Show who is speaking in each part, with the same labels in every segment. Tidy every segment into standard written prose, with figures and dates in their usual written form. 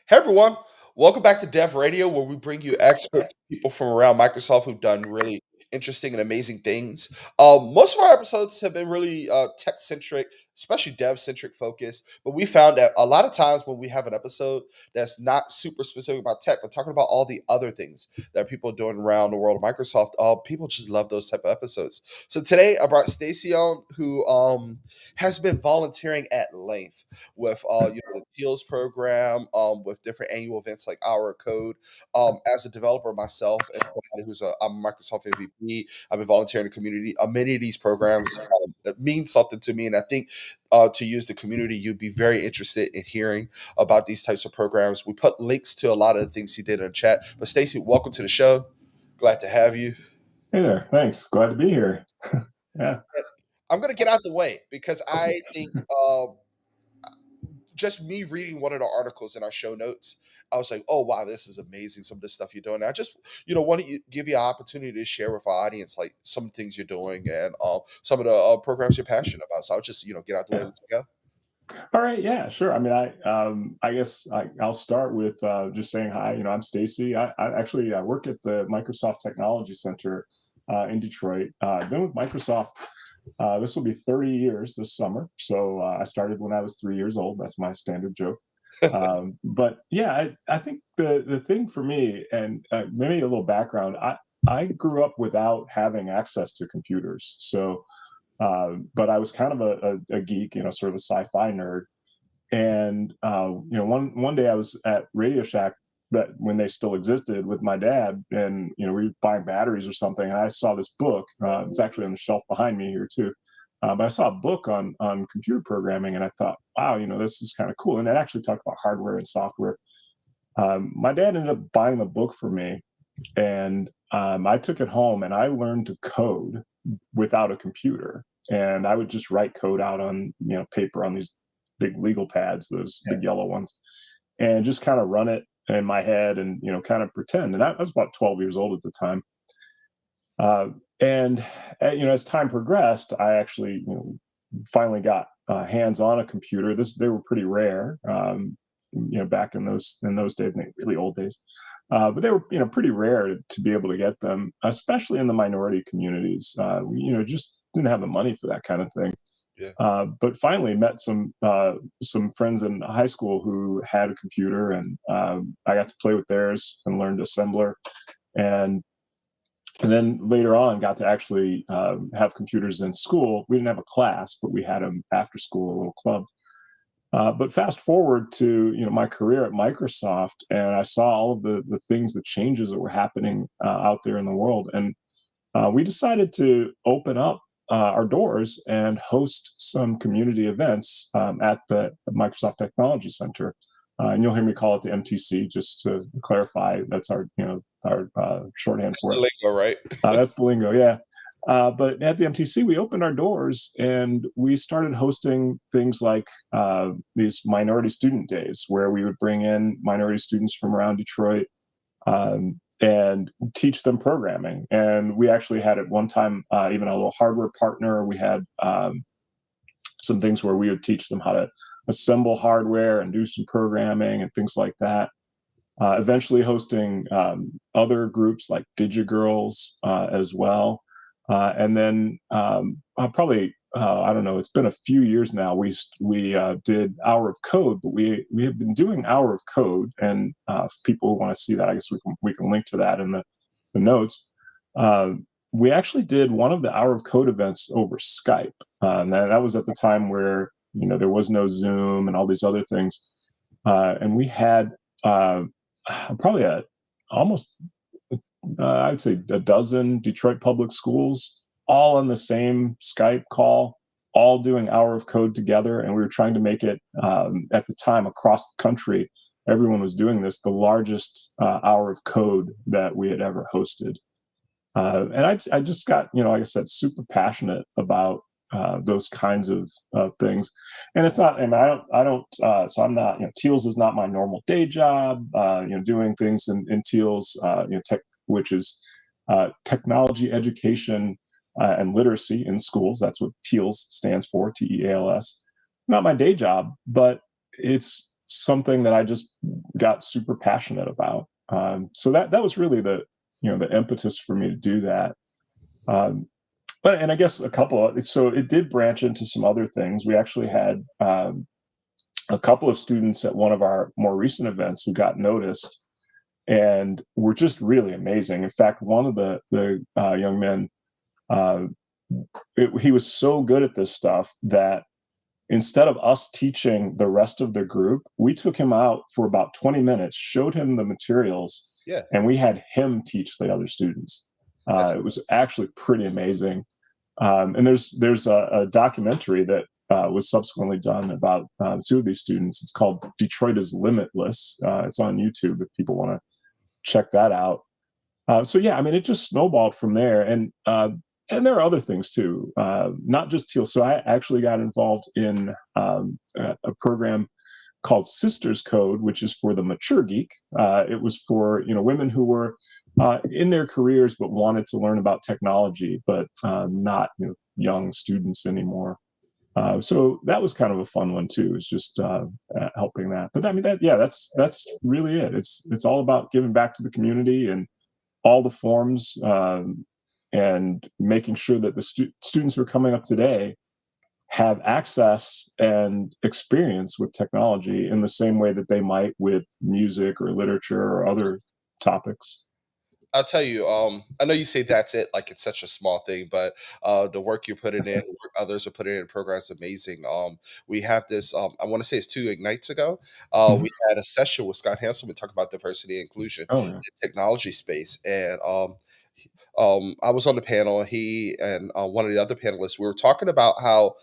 Speaker 1: Hey everyone, welcome back to Dev Radio, where we bring you experts, people from around Microsoft who've done really interesting and amazing things. Most of our episodes have been really tech centric, especially dev centric focus. But we found that a lot of times when we have an episode that's not super specific about tech, but talking about all the other things that people are doing around the world of Microsoft, people just love those type of episodes. So today I brought Stacy on, who has been volunteering at length with the TEALS program, with different annual events like Hour of Code. As a developer myself, and somebody I'm a Microsoft MVP, I've been volunteering in the community. Many of these programs that mean something to me, and I think to use the community, you'd be very interested in hearing about these types of programs. We put links to a lot of the things he did in the chat. But Stacy, welcome to the show. Glad to have you.
Speaker 2: Hey there. Thanks. Glad to be here. Yeah.
Speaker 1: I'm going to get out the way because I think just me reading one of the articles in our show notes, I was like, "Oh wow, this is amazing! Some of the stuff you're doing." I just, want to give you an opportunity to share with our audience like some things you're doing and some of the programs you're passionate about. So I'll just, get out the way.
Speaker 2: Yeah.
Speaker 1: Let's go.
Speaker 2: All right. Yeah. Sure. I mean, I guess I'll start with just saying hi. I'm Stacy. I actually work at the Microsoft Technology Center in Detroit. I've been with Microsoft. This will be 30 years this summer. So I started when I was 3 years old. That's my standard joke. But yeah, I think the thing for me, and maybe a little background. I grew up without having access to computers. So but I was kind of a geek, sort of a sci-fi nerd. And one day I was at Radio Shack, that when they still existed, with my dad, and we were buying batteries or something, and I saw this book. It's actually on the shelf behind me here too. But I saw a book on computer programming, and I thought, wow, this is kind of cool. And it actually talked about hardware and software. My dad ended up buying the book for me, and I took it home and I learned to code without a computer. And I would just write code out on paper on these big legal pads, those big yellow ones, and just kind of run it in my head and kind of pretend. And I was about 12 years old at the time. Uh, and as time progressed, I actually finally got hands on a computer. They were pretty rare, back in those days, really old days. But they were pretty rare to be able to get them, especially in the minority communities. We just didn't have the money for that kind of thing.
Speaker 1: Yeah.
Speaker 2: But finally met some friends in high school who had a computer, and I got to play with theirs and learned assembler. And and then later on got to actually have computers in school. We didn't have a class, but we had them after school, a little club. But fast forward to my career at Microsoft, and I saw all of the things, the changes that were happening out there in the world, and we decided to open up our doors and host some community events at the Microsoft Technology Center. And you'll hear me call it the MTC, just to clarify. That's our shorthand
Speaker 1: That's
Speaker 2: for
Speaker 1: the
Speaker 2: it.
Speaker 1: lingo, right?
Speaker 2: That's the lingo, yeah. But at the MTC, we opened our doors and we started hosting things like these minority student days, where we would bring in minority students from around Detroit and teach them programming. And we actually had at one time even a little hardware partner. We had some things where we would teach them how to assemble hardware and do some programming and things like that. Eventually hosting other groups like DigiGirls as well. And then probably, I don't know, it's been a few years now. We did Hour of Code, but we have been doing Hour of Code, and for people who want to see that, I guess we can link to that in the notes. Uh, we actually did one of the Hour of Code events over Skype, and that was at the time where there was no Zoom and all these other things, and we had probably almost I'd say a dozen Detroit public schools all on the same Skype call, all doing Hour of Code together, and we were trying to make it at the time across the country. Everyone was doing this, the largest Hour of Code that we had ever hosted. And I just got, like I said, super passionate about those kinds of things. And it's not, and I don't, so I'm not, TEALS is not my normal day job, doing things in TEALS, tech, which is technology education and literacy in schools. That's what TEALS stands for, TEALS. Not my day job, but it's something that I just got super passionate about. So that was really the impetus for me to do that. Um, but and I guess so it did branch into some other things. We actually had a couple of students at one of our more recent events who got noticed and were just really amazing. In fact, one of the young men, uh, he was so good at this stuff that instead of us teaching the rest of the group, we took him out for about 20 minutes, showed him the materials,
Speaker 1: Yeah,
Speaker 2: and we had him teach the other students.
Speaker 1: that's
Speaker 2: It was actually pretty amazing. And there's a documentary that was subsequently done about two of these students. It's called Detroit is Limitless. It's on YouTube if people want to check that out. So yeah, I mean, it just snowballed from there, and there are other things too, not just TEAL. So I actually got involved in a program called Sisters Code, which is for the mature geek. It was for women who were in their careers but wanted to learn about technology, but not young students anymore. So that was kind of a fun one too. It's just helping that. But I mean, that's really it. It's all about giving back to the community and all the forms, and making sure that the students who are coming up today have access and experience with technology in the same way that they might with music or literature or other topics.
Speaker 1: I'll tell you, I know you say that's it, like it's such a small thing, but the work you're putting in, the work others are putting in the program is amazing. We have this, I want to say it's 2 Ignites ago.
Speaker 2: Mhm.
Speaker 1: We had a session with Scott Hanselman talking about diversity and inclusion
Speaker 2: Oh yeah,
Speaker 1: in technology space. And I was on the panel. He and one of the other panelists, we were talking about how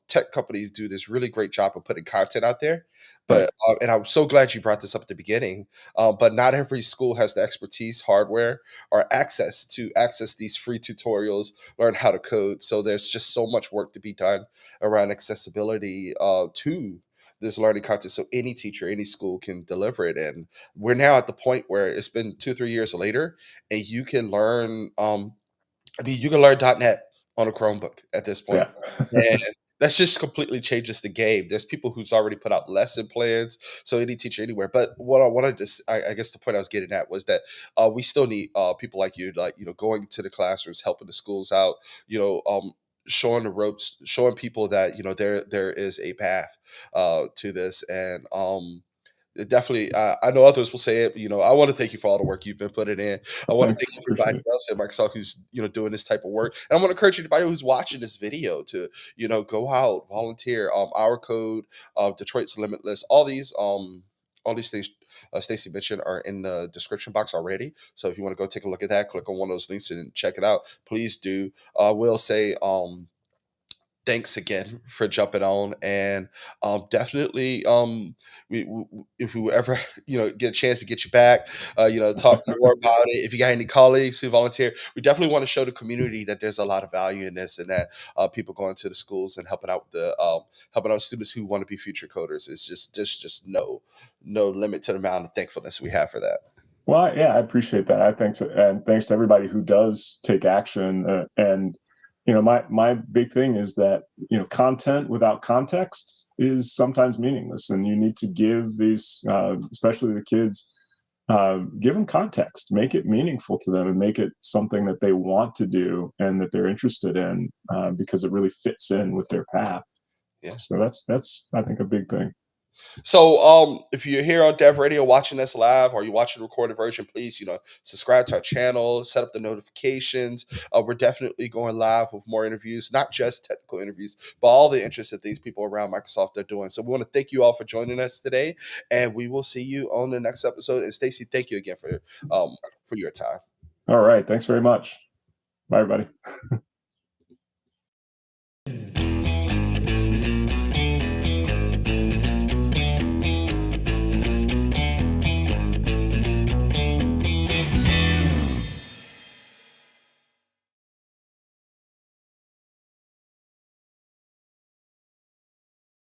Speaker 1: tech companies do this really great job of putting content out there.
Speaker 2: right.
Speaker 1: But and I'm so glad you brought this up at the beginning. But not every school has the expertise, hardware, or access to access these free tutorials, learn how to code. So there's just so much work to be done around accessibility to this learning content, so any teacher, any school can deliver it. And we're now at the point where it's been 2, 3 years later, and you can learn I mean, you can learn .NET on a Chromebook at this point,
Speaker 2: Yeah.
Speaker 1: and that's just completely changes the game. There's people who's already put out lesson plans, so any teacher anywhere. But what I wanted to, I guess the point I was getting at was that we still need people like you, like going to the classrooms, helping the schools out, showing the ropes, showing people that there is a path to this, and it definitely, I know others will say it. I want to thank you for all the work you've been putting in. I want to
Speaker 2: Thanks.
Speaker 1: thank
Speaker 2: Appreciate
Speaker 1: everybody
Speaker 2: it.
Speaker 1: else at Microsoft who's doing this type of work, and I want to encourage anybody who's watching this video to go out, volunteer. Our code, Detroit's Limitless, all these things Stacy mentioned are in the description box already. So if you want to go take a look at that, click on one of those links and check it out. Please do. We'll say thanks again for jumping on, and definitely if we ever get a chance to get you back, talk more about it. If you got any colleagues who volunteer, we definitely want to show the community that there's a lot of value in this, and that people going to the schools and helping out students who want to be future coders. It's just no limit to the amount of thankfulness we have for that.
Speaker 2: Well, yeah, I appreciate that. And thanks to everybody who does take action. And my big thing is that content without context is sometimes meaningless, and you need to give these, especially the kids, give them context, make it meaningful to them, and make it something that they want to do and that they're interested in, because it really fits in with their path.
Speaker 1: Yeah.
Speaker 2: So that's I think a big thing.
Speaker 1: So, if you're here on Dev Radio watching us live, or you're watching the recorded version, please, subscribe to our channel, set up the notifications. We're definitely going live with more interviews, not just technical interviews, but all the interests that these people around Microsoft are doing. So, we want to thank you all for joining us today, and we will see you on the next episode. And Stacy, thank you again for your time.
Speaker 2: All right, thanks very much. Bye, everybody.